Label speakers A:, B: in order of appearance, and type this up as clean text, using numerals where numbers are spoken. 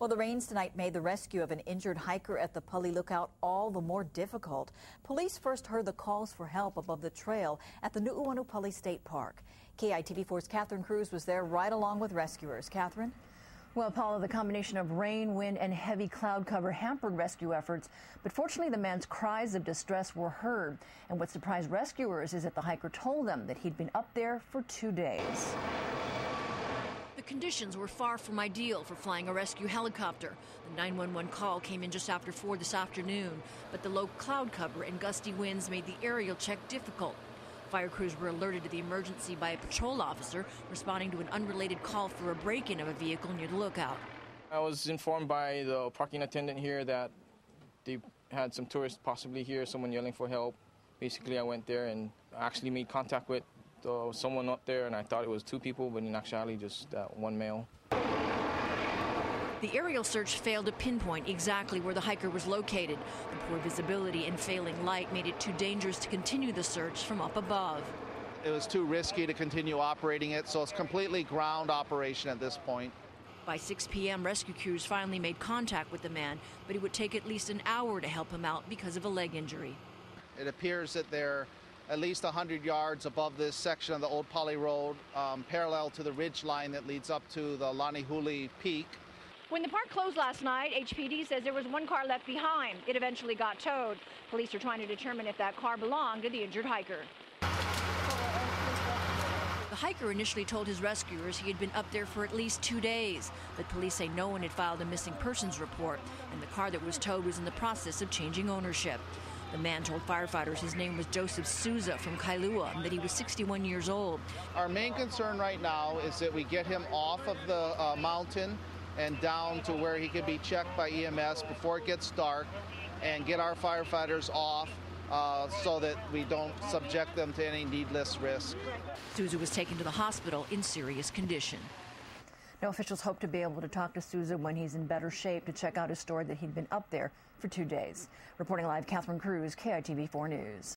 A: Well, the rains tonight made the rescue of an injured hiker at the Pali lookout all the more difficult. Police first heard the calls for help above the trail at the NEWSROOM Pali State Park. KITV4's CRUZ was there right along with rescuers. Catherine?
B: Well, Paula, the combination of rain, wind, and heavy cloud cover hampered rescue efforts, but fortunately the man's cries of distress were heard. And what surprised rescuers is that the hiker told them that he'd been up there for 2 days.
C: The conditions were far from ideal for flying a rescue helicopter. The 911 call came in just after 4 this afternoon, but the low cloud cover and gusty winds made the aerial check difficult. Fire crews were alerted to the emergency by a patrol officer responding to an unrelated call for a break-in of a vehicle near the lookout.
D: I was informed by the parking attendant here that they had some tourists possibly here, someone yelling for help. Basically, I went there and actually made contact with someone up there, and I thought it was 2 people, but in actuality just one male.
C: The aerial search failed to pinpoint exactly where the hiker was located. The poor visibility and failing light made it too dangerous to continue the search from up above.
E: It was too risky to continue operating it, so it's completely ground operation at this point.
C: By 6 p.m., rescue crews finally made contact with the man, but it would take at least an hour to help him out because of a leg injury.
E: It appears that they're at least 100 yards above this section of the Old Pali Road, parallel to the ridge line that leads up to the HONOLULU Peak.
F: When the park closed last night, HPD says there was 1 car left behind. It eventually got towed. Police are trying to determine if that car belonged to the injured hiker.
C: The hiker initially told his rescuers he had been up there for at least 2 days, but police say no one had filed a missing persons report, and the car that was towed was in the process of changing ownership. The man told firefighters his name was Joseph Souza from Kailua and that he was 61 years old.
E: Our main concern right now is that we get him off of the mountain and down to where he can be checked by EMS before it gets dark, and get our firefighters off so that we don't subject them to any needless risk.
C: Souza was taken to the hospital in serious condition.
B: Now, officials hope to be able to talk to Souza when he's in better shape to check out his story that he'd been up there for 2 days. Reporting live, CRUZ, KITV4 News.